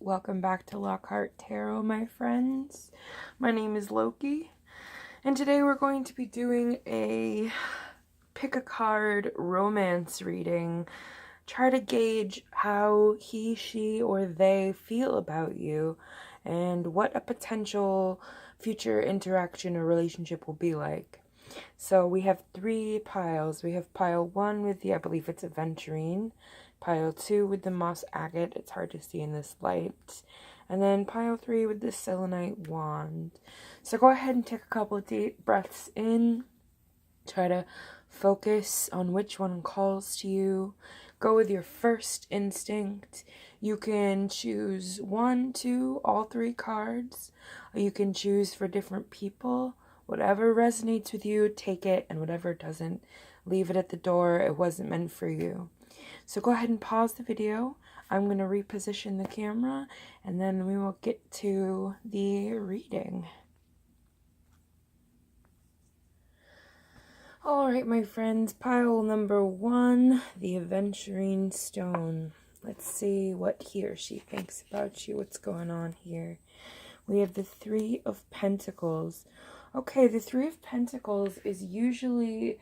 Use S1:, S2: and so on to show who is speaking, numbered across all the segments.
S1: Welcome back to Lockhart Tarot, my friends. My name is Loki, and today we're going to be doing a pick a card romance reading. Try to gauge how he, she, or they feel about you and what a potential future interaction or relationship will be like. So we have three piles. We have pile 1 with the, I believe it's aventurine. Pile 2 with the moss agate. It's hard to see in this light. And then pile 3 with the selenite wand. So go ahead and take a couple of deep breaths in. Try to focus on which one calls to you. Go with your first instinct. You can choose 1, 2, all 3 cards. Or you can choose for different people. Whatever resonates with you, take it, and whatever doesn't, leave it at the door. It wasn't meant for you. So go ahead and pause the video. I'm going to reposition the camera, and then we will get to the reading. Alright, my friends, pile number 1, the aventurine stone. Let's see what he or she thinks about you, what's going on here. We have the 3 of Pentacles. Okay, the 3 of Pentacles is usually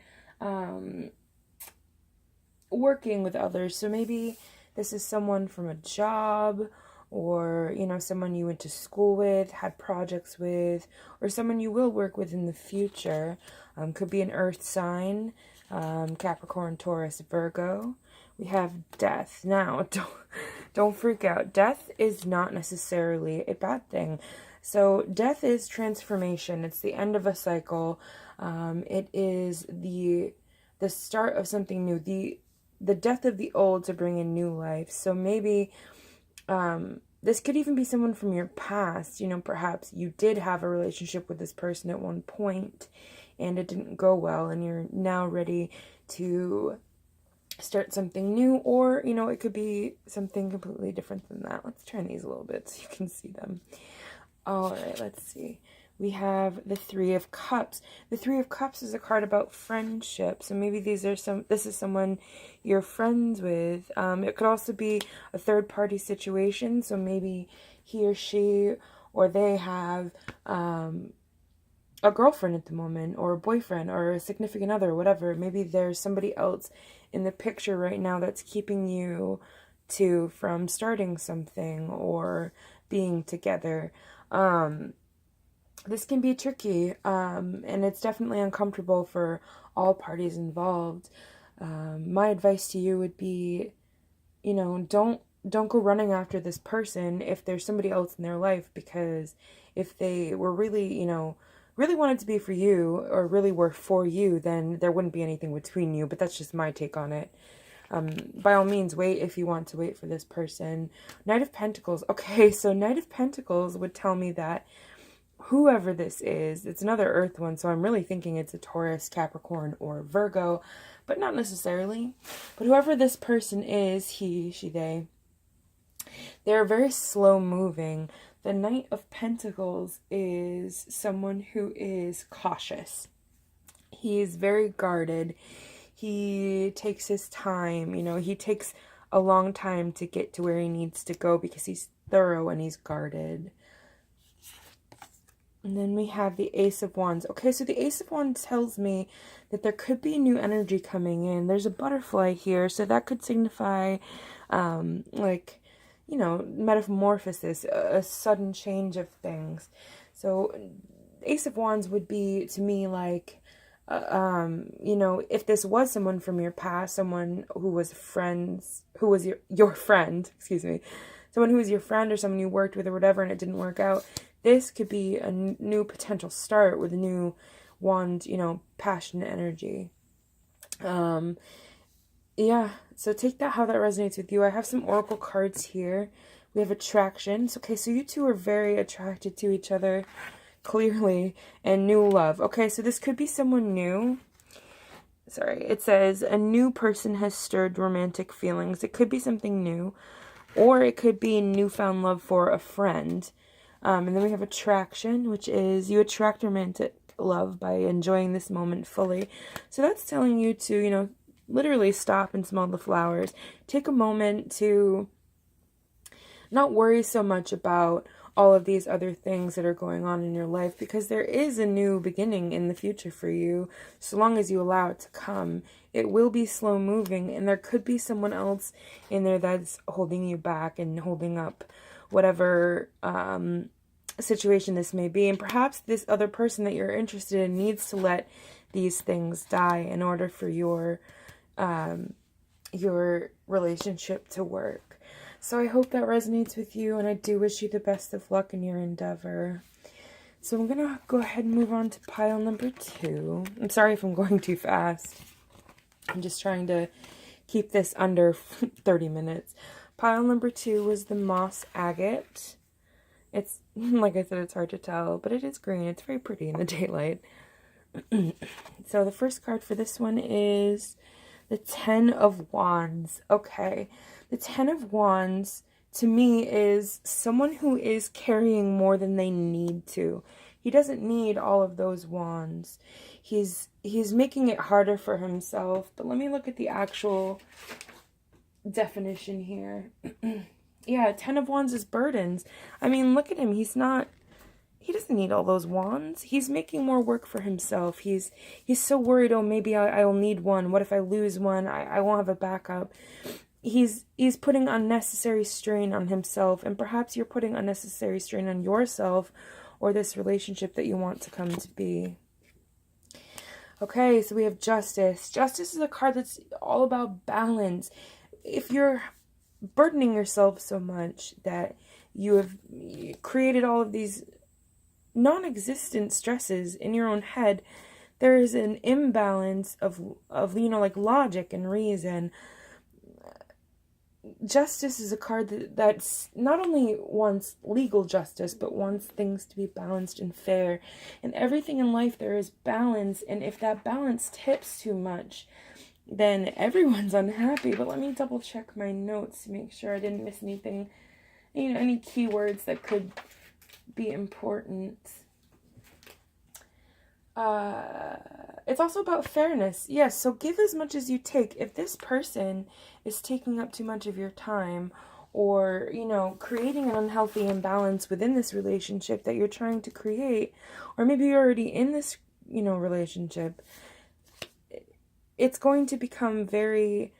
S1: working with others. So maybe this is someone from a job, or, you know, someone you went to school with, had projects with, or someone you will work with in the future. Could be an earth sign, Capricorn, Taurus, Virgo. We have death. Now, don't freak out. Death is not necessarily a bad thing. So death is transformation. It's the end of a cycle. It is the start of something new. The death of the old to bring in new life. So maybe this could even be someone from your past. You know, perhaps you did have a relationship with this person at one point and it didn't go well, and you're now ready to start something new. Or, you know, it could be something completely different than that. Let's turn these a little bit so you can see them. All right, let's see. We have the 3 of Cups. The 3 of Cups is a card about friendship. So maybe this is someone you're friends with. It could also be a third-party situation. So maybe he or she or they have a girlfriend at the moment, or a boyfriend, or a significant other, whatever. Maybe there's somebody else in the picture right now that's keeping you two from starting something or being together. This can be tricky, and it's definitely uncomfortable for all parties involved. My advice to you would be, you know, don't go running after this person if there's somebody else in their life, because if they were really, you know, really wanted to be for you, or really were for you, then there wouldn't be anything between you. But that's just my take on it. By all means, wait if you want to wait for this person. Knight of Pentacles. Okay, so Knight of Pentacles would tell me that whoever this is, it's another earth one, so I'm really thinking it's a Taurus, Capricorn, or Virgo, but not necessarily. But whoever this person is, he, she, they're very slow moving. The Knight of Pentacles is someone who is cautious. He is very guarded. He takes his time, you know, he takes a long time to get to where he needs to go because he's thorough and he's guarded. And then we have the Ace of Wands. Okay, so the Ace of Wands tells me that there could be new energy coming in. There's a butterfly here, so that could signify, like, you know, metamorphosis, a sudden change of things. So Ace of Wands would be, to me, like, you know, if this was someone from your past, someone who was your friend, excuse me, someone who was your friend or someone you worked with or whatever, and it didn't work out, this could be a new potential start with a new wand, you know, passionate energy. Yeah, so take that how that resonates with you. I have some oracle cards here. We have attraction. Okay, so you two are very attracted to each other, clearly, and new love. Okay, so this could be someone new. Sorry, it says a new person has stirred romantic feelings. It could be something new, or it could be newfound love for a friend. And then we have attraction, which is you attract romantic love by enjoying this moment fully. So that's telling you to, you know, literally stop and smell the flowers. Take a moment to not worry so much about all of these other things that are going on in your life, because there is a new beginning in the future for you, so long as you allow it to come. It will be slow moving, and there could be someone else in there that's holding you back and holding up whatever situation this may be. And perhaps this other person that you're interested in needs to let these things die in order for your relationship to work. So I hope that resonates with you, and I do wish you the best of luck in your endeavor. So I'm going to go ahead and move on to pile number 2. I'm sorry if I'm going too fast. I'm just trying to keep this under 30 minutes. Pile number 2 was the moss agate. It's, like I said, it's hard to tell, but it is green. It's very pretty in the daylight. So the first card for this one is the 10 of Wands. Okay. The 10 of Wands, to me, is someone who is carrying more than they need to. He doesn't need all of those wands. He's making it harder for himself. But let me look at the actual definition here. Yeah, 10 of Wands is burdens. I mean, look at him. He doesn't need all those wands. He's making more work for himself. He's so worried, oh, maybe I'll need one. What if I lose one? I won't have a backup. He's putting unnecessary strain on himself, and perhaps you're putting unnecessary strain on yourself or this relationship that you want to come to be. Okay, so we have Justice. Justice is a card that's all about balance. If you're burdening yourself so much that you have created all of these non-existent stresses in your own head, there is an imbalance of like logic and reason. Justice is a card that's not only wants legal justice, but wants things to be balanced and fair. In everything in life, there is balance, and if that balance tips too much, then everyone's unhappy. But let me double check my notes to make sure I didn't miss anything, any keywords that could be important. It's also about fairness. Yes, so give as much as you take. If this person is taking up too much of your time, or, creating an unhealthy imbalance within this relationship that you're trying to create, or maybe you're already in this, relationship, it's going to become very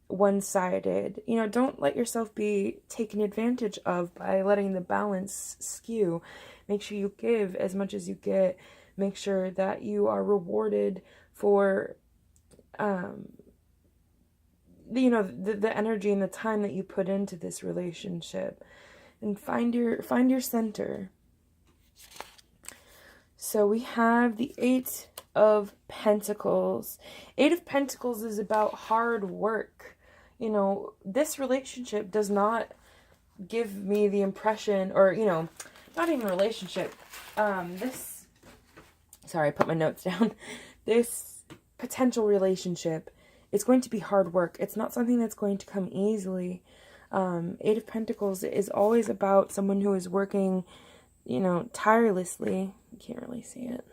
S1: one-sided. Don't let yourself be taken advantage of by letting the balance skew. Make sure you give as much as you get. Make sure that you are rewarded for, the energy and the time that you put into this relationship, and find your center. So we have the 8 of Pentacles. 8 of Pentacles is about hard work. This relationship does not give me the impression, or, not even a relationship. Sorry, I put my notes down. This potential relationship is going to be hard work. It's not something that's going to come easily. 8 of Pentacles is always about someone who is working, tirelessly. You can't really see it.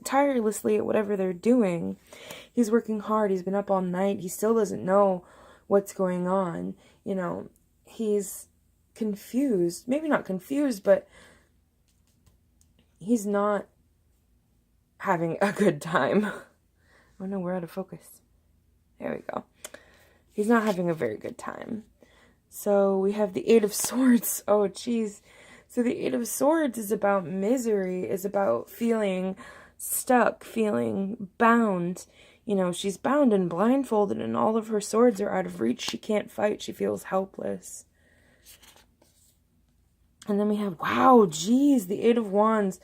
S1: Tirelessly at whatever they're doing. He's working hard. He's been up all night. He still doesn't know what's going on. He's confused. Maybe not confused, but he's not having a good time. Oh no, we're out of focus. There we go. He's not having a very good time. So we have the 8 of Swords. Oh, geez. So the 8 of Swords is about misery, is about feeling stuck, feeling bound. She's bound and blindfolded, and all of her swords are out of reach. She can't fight. She feels helpless. And then we have, wow, geez, the 8 of Wands.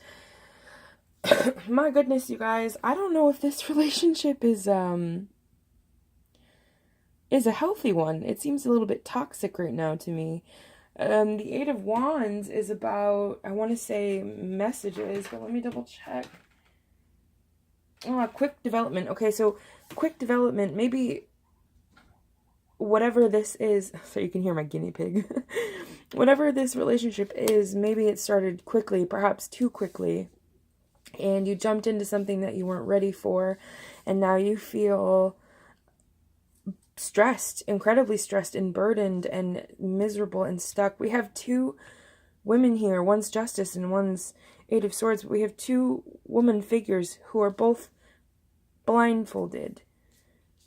S1: My goodness, you guys, I don't know if this relationship is a healthy one. It seems a little bit toxic right now to me. The 8 of Wands is about, I want to say messages, but let me double check. Quick development. Okay, so quick development, maybe whatever this is, so you can hear my guinea pig. Whatever this relationship is, maybe it started quickly, perhaps too quickly. And you jumped into something that you weren't ready for, and now you feel stressed, incredibly stressed and burdened and miserable and stuck. We have two women here. One's Justice and one's Eight of Swords. But we have two woman figures who are both blindfolded.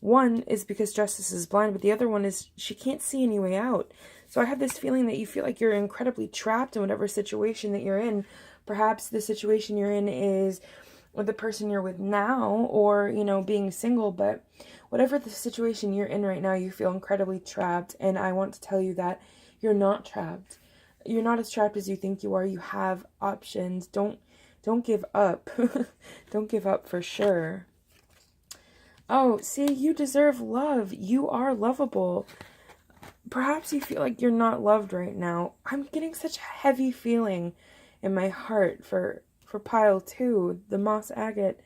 S1: One is because Justice is blind, but the other one is she can't see any way out. So I have this feeling that you feel like you're incredibly trapped in whatever situation that you're in. Perhaps the situation you're in is with the person you're with now, or, you know, being single, but whatever the situation you're in right now, you feel incredibly trapped. And I want to tell you that you're not trapped. You're not as trapped as you think you are. You have options. Don't give up. Don't give up for sure. Oh, see, you deserve love. You are lovable. Perhaps you feel like you're not loved right now. I'm getting such a heavy feeling in my heart for pile 2, the moss agate.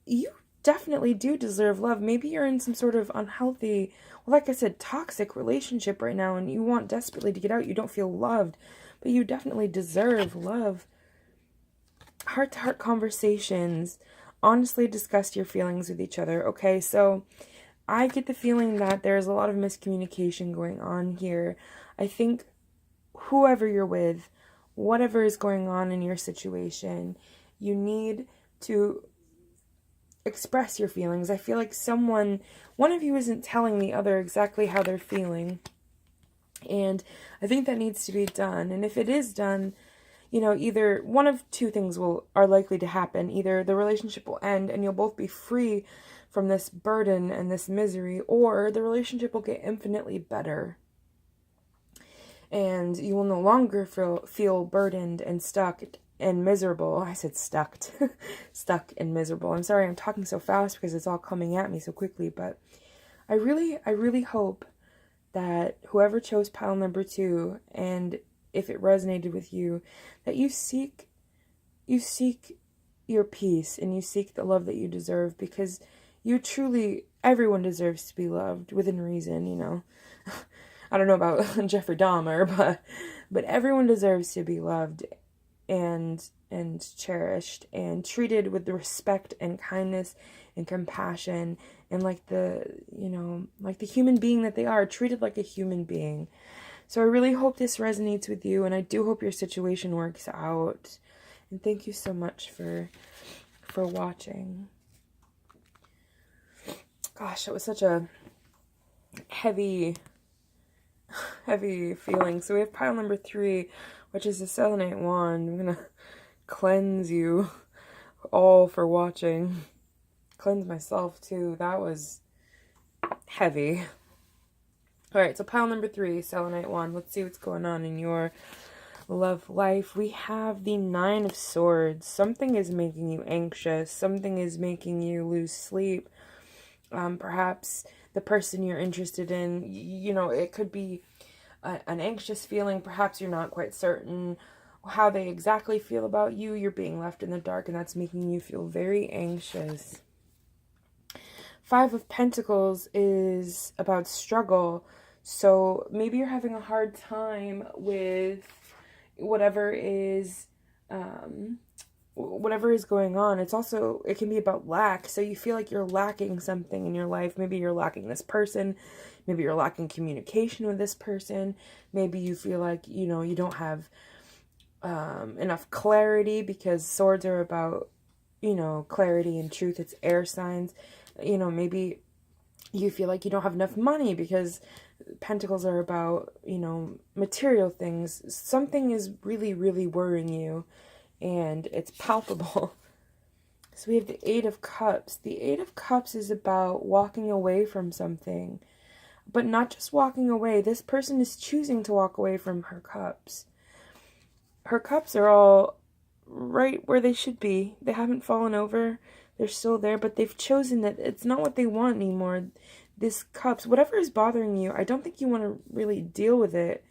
S1: You definitely do deserve love. Maybe you're in some sort of unhealthy, well, like I said, toxic relationship right now, and you want desperately to get out. You don't feel loved, but you definitely deserve love. Heart-to-heart conversations. Honestly discuss your feelings with each other, okay? So I get the feeling that there's a lot of miscommunication going on here. I think whoever you're with, whatever is going on in your situation, you need to express your feelings. I feel like one of you isn't telling the other exactly how they're feeling. And I think that needs to be done. And if it is done, you know, either one of two things are likely to happen. Either the relationship will end and you'll both be free from this burden and this misery, or the relationship will get infinitely better. And you will no longer feel burdened and stuck and miserable. I said stuck. Stuck and miserable. I'm sorry I'm talking so fast because it's all coming at me so quickly, but I really hope that whoever chose pile number 2, and if it resonated with you, that you seek your peace and you seek the love that you deserve, because everyone deserves to be loved within reason, you know. I don't know about Jeffrey Dahmer, but everyone deserves to be loved and cherished and treated with the respect and kindness and compassion, and like the human being that they are, treated like a human being. So I really hope this resonates with you, and I do hope your situation works out. And thank you so much for watching. Gosh, it was such a heavy feeling. So we have pile number 3, which is the selenite wand. I'm gonna cleanse you all for watching. Cleanse myself too. That was heavy. Alright, so pile number 3, selenite wand. Let's see what's going on in your love life. We have the 9 of Swords. Something is making you anxious. Something is making you lose sleep. Perhaps the person you're interested in, you know, it could be an anxious feeling. Perhaps you're not quite certain how they exactly feel about you. You're being left in the dark, and that's making you feel very anxious. 5 of Pentacles is about struggle. So maybe you're having a hard time with whatever is going on. It can be about lack. So you feel like you're lacking something in your life. Maybe you're lacking this person. Maybe you're lacking communication with this person. Maybe you feel like, you know, you don't have enough clarity, because swords are about, you know, clarity and truth. It's air signs. You know, maybe you feel like you don't have enough money, because pentacles are about, you know, material things. Something is really, really worrying you, and it's palpable. So we have the 8 of Cups. The 8 of Cups is about walking away from something, but not just walking away. This person is choosing to walk away from her cups. Her cups are all right where they should be. They haven't fallen over. They're still there, but they've chosen that it's not what they want anymore. This cups, whatever is bothering you, I don't think you want to really deal with it,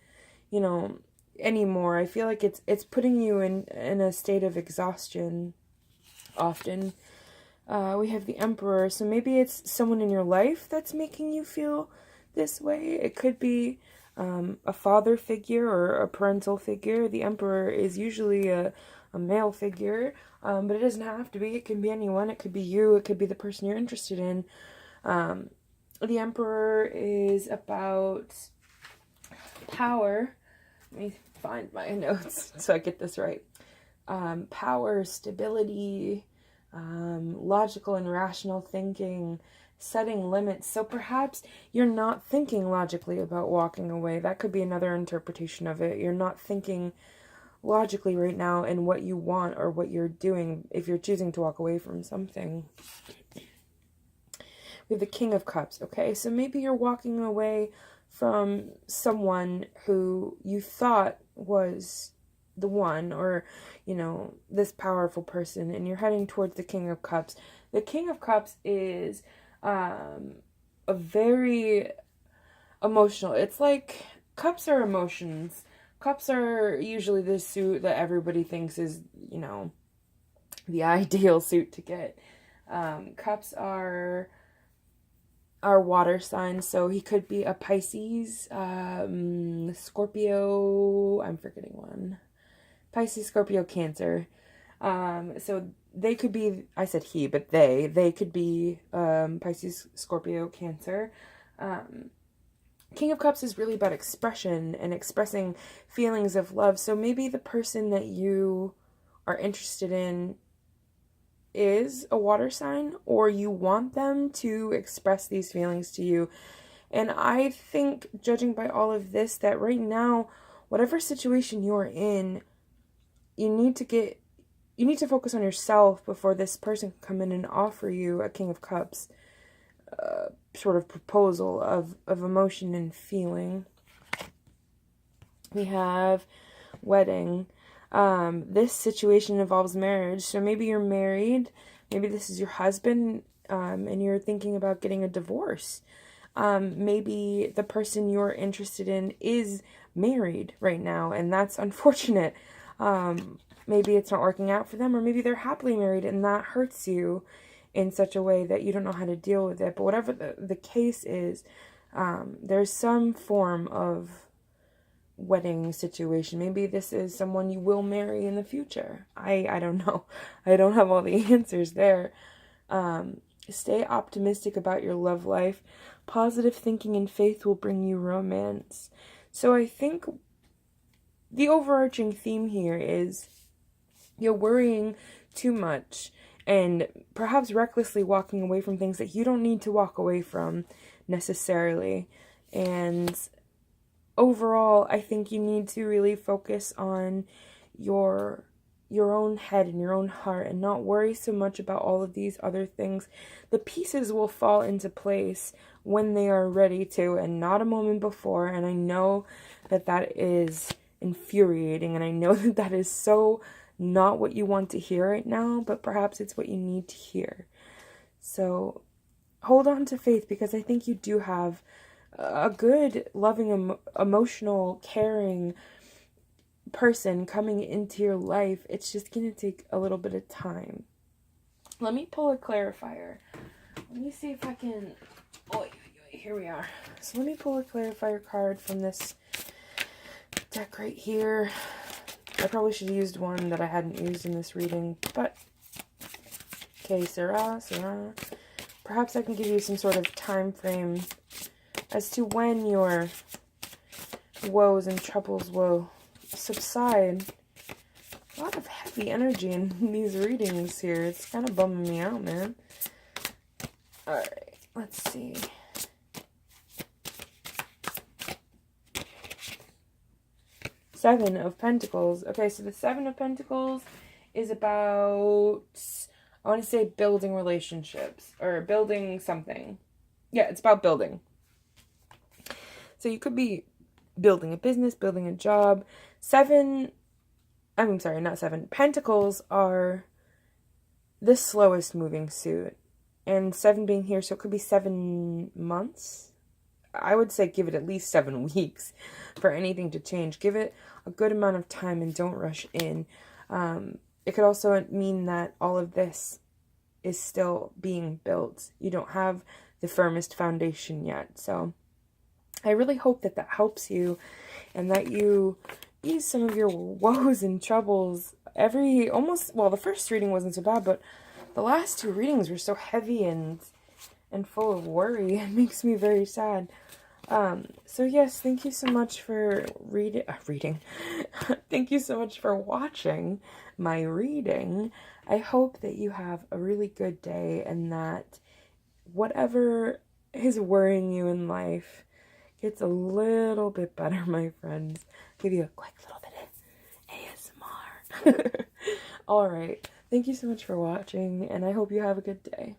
S1: you know, anymore. I feel like it's putting you in a state of exhaustion often. We have the Emperor, so maybe it's someone in your life that's making you feel this way. It could be a father figure or a parental figure. The Emperor is usually a male figure, but it doesn't have to be. It can be anyone. It could be you. It could be the person you're interested in. The Emperor is about power. Let me find my notes so I get this right. Power, stability, logical and rational thinking, setting limits. So perhaps you're not thinking logically about walking away. That could be another interpretation of it. You're not thinking logically right now in what you want or what you're doing if you're choosing to walk away from something. We have the King of Cups, okay? So maybe you're walking away from someone who you thought was the one, or, you know, this powerful person, and you're heading towards the King of Cups. The King of Cups is a very emotional. It's like cups are emotions. Cups are usually the suit that everybody thinks is, you know, the ideal suit to get. Cups are water signs, so he could be a Pisces, Scorpio, I'm forgetting one. Pisces, Scorpio, Cancer. So they could be, I said he, but they could be Pisces, Scorpio, Cancer. King of Cups is really about expression and expressing feelings of love. So maybe the person that you are interested in is a water sign, or you want them to express these feelings to you. And I think, judging by all of this, that right now, whatever situation you're in, you need to focus on yourself before this person can come in and offer you a King of Cups sort of proposal of emotion and feeling. We have wedding. This situation involves marriage. So maybe you're married. Maybe this is your husband, and you're thinking about getting a divorce. Maybe the person you're interested in is married right now, and that's unfortunate. Maybe it's not working out for them, or maybe they're happily married and that hurts you in such a way that you don't know how to deal with it. But whatever the case is, there's some form of wedding situation. Maybe this is someone you will marry in the future. I don't know. I don't have all the answers there. Stay optimistic about your love life. Positive thinking and faith will bring you romance. So I think the overarching theme here is you're worrying too much and perhaps recklessly walking away from things that you don't need to walk away from necessarily. And overall, I think you need to really focus on your own head and your own heart and not worry so much about all of these other things. The pieces will fall into place when they are ready to, and not a moment before. And I know that that is infuriating, and I know that that is so not what you want to hear right now, but perhaps it's what you need to hear. So hold on to faith, because I think you do have a good, loving, emotional, caring person coming into your life. It's just going to take a little bit of time. Let me pull a clarifier. Let me see if I can... Oh, here we are. So let me pull a clarifier card from this deck right here. I probably should have used one that I hadn't used in this reading, but... Okay, Sarah. Perhaps I can give you some sort of time frame as to when your woes and troubles will subside. A lot of heavy energy in these readings here. It's kind of bumming me out, man. Alright, let's see. Seven of Pentacles. Okay, so the Seven of Pentacles is about, I want to say, building relationships or building something. Yeah, it's about building. So you could be building a business, building a job. Pentacles are the slowest moving suit. And 7 being here, so it could be 7 months. I would say give it at least 7 weeks for anything to change. Give it a good amount of time and don't rush in. It could also mean that all of this is still being built. You don't have the firmest foundation yet. So I really hope that that helps you and that you ease some of your woes and troubles. The first reading wasn't so bad, but the last 2 readings were so heavy and and full of worry. It makes me very sad. So yes, thank you so much for reading. Thank you so much for watching my reading. I hope that you have a really good day and that whatever is worrying you in life gets a little bit better, my friends. Give you a quick little bit of ASMR. All right. Thank you so much for watching, and I hope you have a good day.